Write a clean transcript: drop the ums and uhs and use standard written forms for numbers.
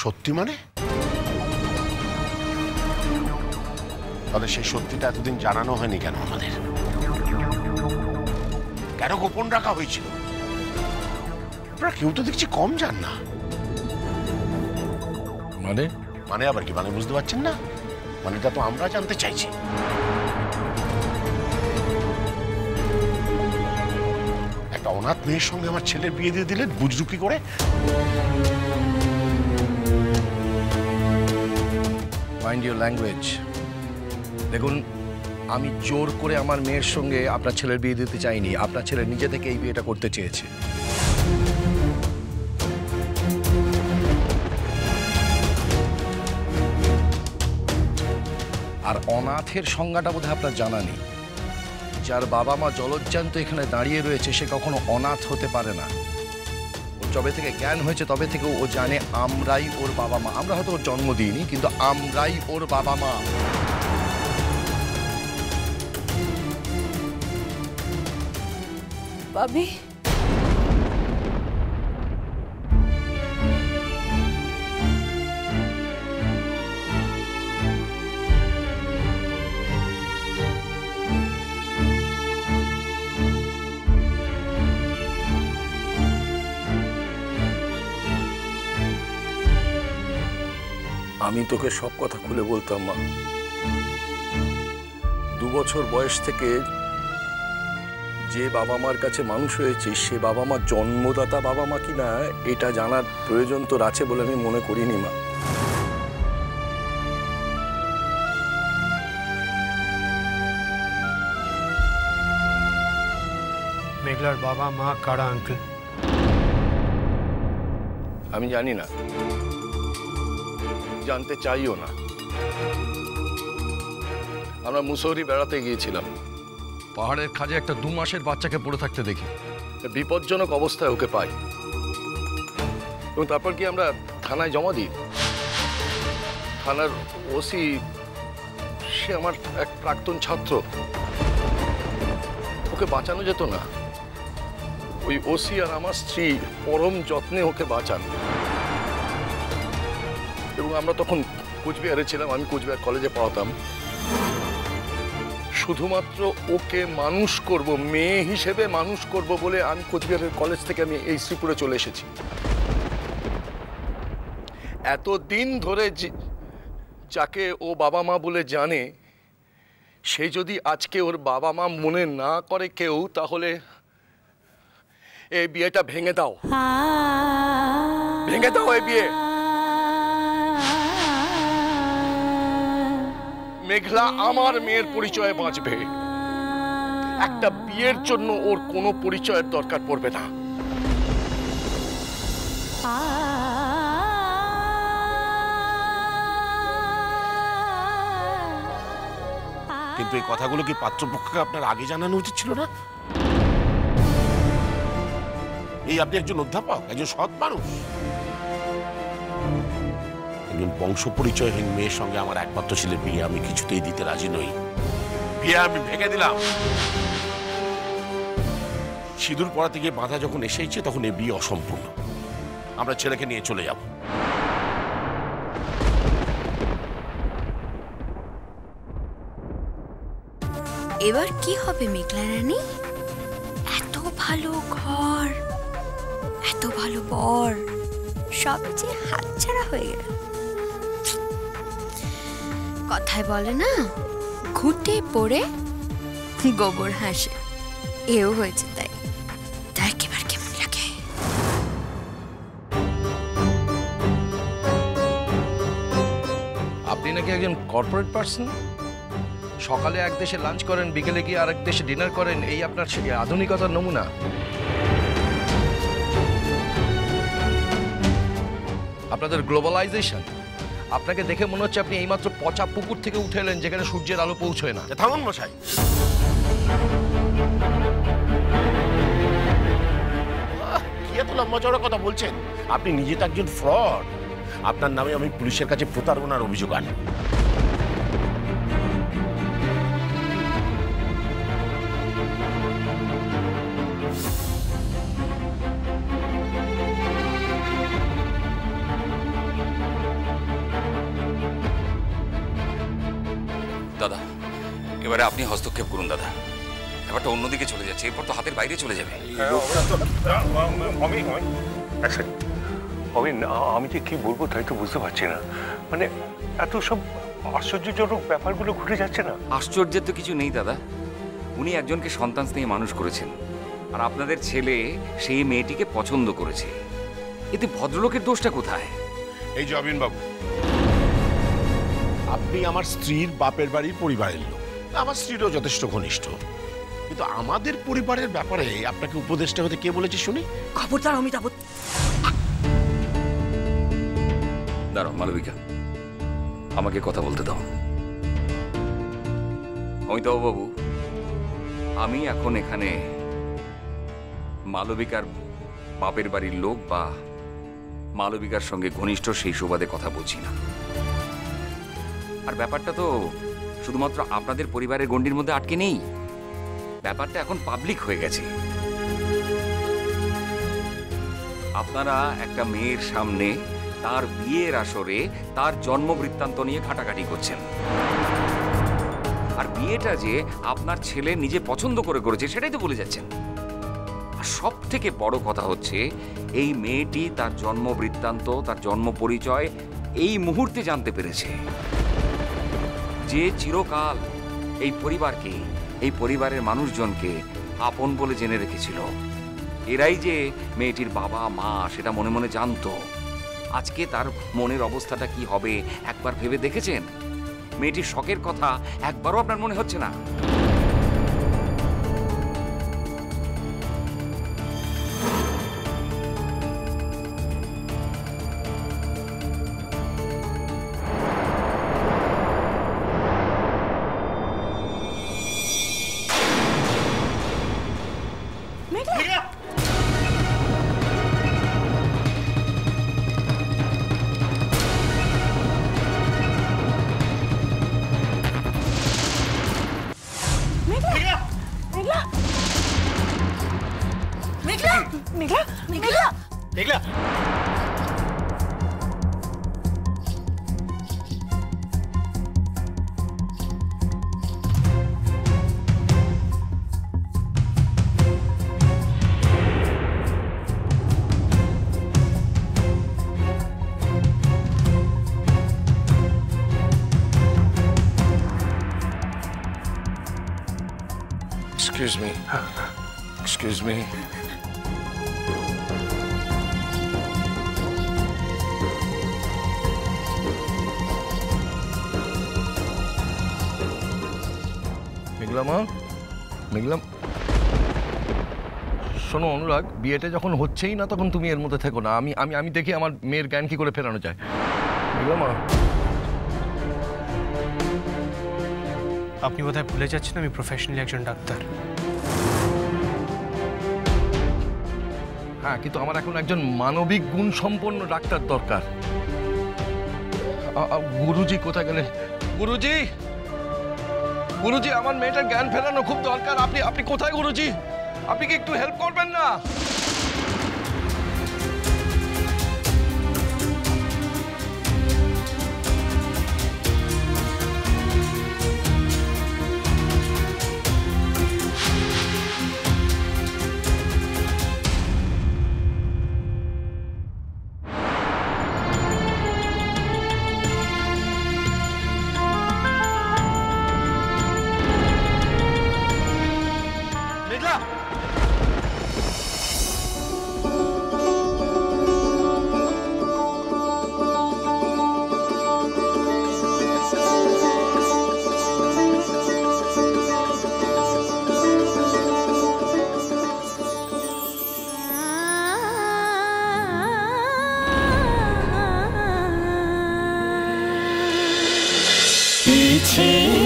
সত্যি মানে? তাহলে সেই সত্যিটা এতদিন জানানো হয়নি কেন আমাদের? কেন গোপন রাখা হয়েছিল? আপনারা কেউ তো দেখছি কম জান না। মানে মানে আবার কি? মানে বুঝতে পারছেন না? মানেটা তো আমরা জানতে চাইছি। একটা অনাথ মেয়ের সঙ্গে আমার ছেলের বিয়ে দিয়ে দিলেন বুজরুকি করে। Mind your language. দেখুন, আমি জোর করে আমার মেয়ের সঙ্গে আপনার ছেলের বিয়ে দিতে চাইনি। আপনার ছেলে নিজে থেকে এই বিয়েটা করতে চেয়েছে। আর অনাথের সংজ্ঞাটা বোধহয় আপনার জানা নেই। যার বাবা মা জলজ্জান্ত এখানে দাঁড়িয়ে রয়েছে সে কখনো অনাথ হতে পারে না। ওর যবে থেকে জ্ঞান হয়েছে তবে থেকে ও জানে আমরাই ওর বাবা মা। আমরা হয়তো ওর জন্ম দিইনি, কিন্তু আমরাই ওর বাবা মা। ভাবি, আমি তোকে সব কথা খুলে বলতাম মা। 2 বছর বয়স থেকে যে বাবা মার কাছে মানুষ হয়েছিস সে বাবা মা জন্মদাতা বাবা মা কিনা এটা জানার প্রয়োজন তোর আছে বলে আমি মনে করিনি মা। মেঘলার বাবা মা কারা আঙ্কেল? আমি জানি না, জানতে চাইও না। আমরা মুসৌরি বেড়াতে গিয়েছিলাম। পাহাড়ের খাজে একটা 2 মাসের বাচ্চাকে পড়ে থাকতে দেখি। বিপজ্জনক অবস্থায় ওকে পাই এবং তারপর কি আমরা থানায় জমা দিই। থানার ওসি সে আমার এক প্রাক্তন ছাত্র। ওকে বাঁচানো যেত না। ওই ওসি আর আমার স্ত্রী পরম যত্নে ওকে বাঁচান এবং আমরা তখন কোচবিহারে ছিলাম। আমি কোচবিহার কলেজে পড়াতাম। শুধুমাত্র ওকে মানুষ করব, মেয়ে হিসেবে মানুষ করব বলে আমি কোচবিহারের কলেজ থেকে আমি এই শ্রীপুরে চলে এসেছি। এতদিন ধরে যাকে ও বাবা মা বলে জানে সে যদি আজকে ওর বাবা মা মনে না করে কেউ, তাহলে এই বিয়েটা ভেঙে দাও, ভেঙে দাও এই বিয়ে। মেঘলা আমার মেয়ের পরিচয়ে বাঁচবে। একটা বিয়ের জন্য ওর কোনো পরিচয়ের দরকার পড়বে না। কিন্তু এই কথাগুলো কি পাত্রপক্ষকে আপনার আগে জানানো উচিত ছিল না? এই আপনি একজন অধ্যাপক, একজন সৎ মানুষ, একজন বংশ পরিচয়হীন মেয়ের সঙ্গে আমার একমাত্র ছেলের বিয়ে আমি কিছুতেই দিতে রাজি নই। বিয়ে আমি ভেঙে দিলাম। সিঁদুর পড়াতে গিয়ে বাধা যখন এসেছে তখন এই বিয়ে অসম্পূর্ণ। আমরা ছেলেকে নিয়ে চলে যাব। এবার কি হবে মেঘলা রানী? এত ভালো ঘর, এত ভালো বর, সব যে হাতছাড়া হয়ে গেল। কথায় বলে না, ঘুটে পড়ে গোবর হাসে। এও হয়েছে তাই। দেখ এবার কেমন লাগে। আপনি নাকি একজন কর্পোরেট পার্সন। সকালে এক দেশে লাঞ্চ করেন, বিকেলে গিয়ে আরেক দেশে ডিনার করেন। এই আপনার আধুনিকতার নমুনা। আপনাদের গ্লোবালাইজেশন। আপনাকে দেখে মনে হচ্ছে আপনি এইমাত্র পচা পুকুর থেকে উঠে এলেন যেখানে সূর্যের আলো পৌঁছয় না। থামুন মশাই। কি এত লম্বা চড়া কথা বলছেন? আপনি নিজে তো একজন ফ্রড। আপনার নামে আমি পুলিশের কাছে প্রতারণার অভিযোগ আনি। এবারে আপনি হস্তক্ষেপ করুন দাদা, ব্যাপারটা অন্যদিকে চলে যাচ্ছে, এরপর তো হাতের বাইরে চলে যাবে। আমি যে কি বলবো তাই তো বুঝতে পারছি না, মানে এত সব আশ্চর্যজনক ব্যাপারগুলো ঘটে যাচ্ছে না। আশ্চর্যের তো কিছু নেই দাদা, উনি একজনকে সন্তান স্নেহে মানুষ করেছেন, আর আপনাদের ছেলে সেই মেয়েটিকে পছন্দ করেছে, এতে ভদ্রলোকের দোষটা কোথায়? এই যে অবিন বাবু, আপনি আমার স্ত্রীর বাপের বাড়ির পরিবারের লোক, আমার স্ত্রীরও যথেষ্ট ঘনিষ্ঠ, কিন্তু আমাদের পরিবারের ব্যাপারে আপনাকে উপদেষ্টা হতে কে বলেছে শুনি? খবরদার অমিতাভ। দাঁড়াও মালবিকা, আমাকে কথা বলতে দাও। অমিতাভ বাবু, আমি এখন এখানে মালবিকার বাপের বাড়ির লোক বা মালবিকার সঙ্গে ঘনিষ্ঠ সেই সুবাদে কথা বলছি না। আর ব্যাপারটা তো শুধুমাত্র আপনাদের পরিবারের গণ্ডির মধ্যে আটকে নেই, ব্যাপারটা এখন পাবলিক হয়ে গেছে। আপনারা একটা মেয়ের সামনে তার বিয়ের আসরে তার জন্ম বৃত্তান্ত নিয়ে ঘাটাঘাটি করছেন, আর বিয়েটা যে আপনার ছেলে নিজে পছন্দ করে করেছে সেটাই তো বলে যাচ্ছেন। আর সব থেকে বড় কথা হচ্ছে, এই মেয়েটি তার জন্ম বৃত্তান্ত, তার জন্ম পরিচয় এই মুহূর্তে জানতে পেরেছে। যে চিরকাল এই পরিবারকে, এই পরিবারের মানুষজনকে আপন বলে জেনে রেখেছিল, এরাই যে মেয়েটির বাবা মা সেটা মনে মনে জানতো, আজকে তার মনের অবস্থাটা কি হবে একবার ভেবে দেখেছেন? মেয়েটির শখের কথা একবারও আপনার মনে হচ্ছে না? Excuse me. Excuse me. মেঘলা মা, মেঘলা, শোনো অনুরাগ, বিয়েটা যখন হচ্ছেই না তখন তুমি এর মধ্যে থেকো না। আমি আমি আমি দেখি আমার মেয়ের জ্ঞান কি করে ফেরানো যায়। মেঘলা মা, আপনি বোধহয় ভুলে যাচ্ছেন আমি প্রফেশনালি একজন ডাক্তার। হ্যাঁ, কিন্তু আমার এখন একজন মানবিক গুণ সম্পন্ন ডাক্তার দরকার। গুরুজি কোথায় গেলেন? গুরুজি, গুরুজি, আমার মেয়েটার জ্ঞান ফেরানো খুব দরকার। আপনি কোথায় গুরুজি? আপনি কি একটু হেল্প করবেন না? पीछे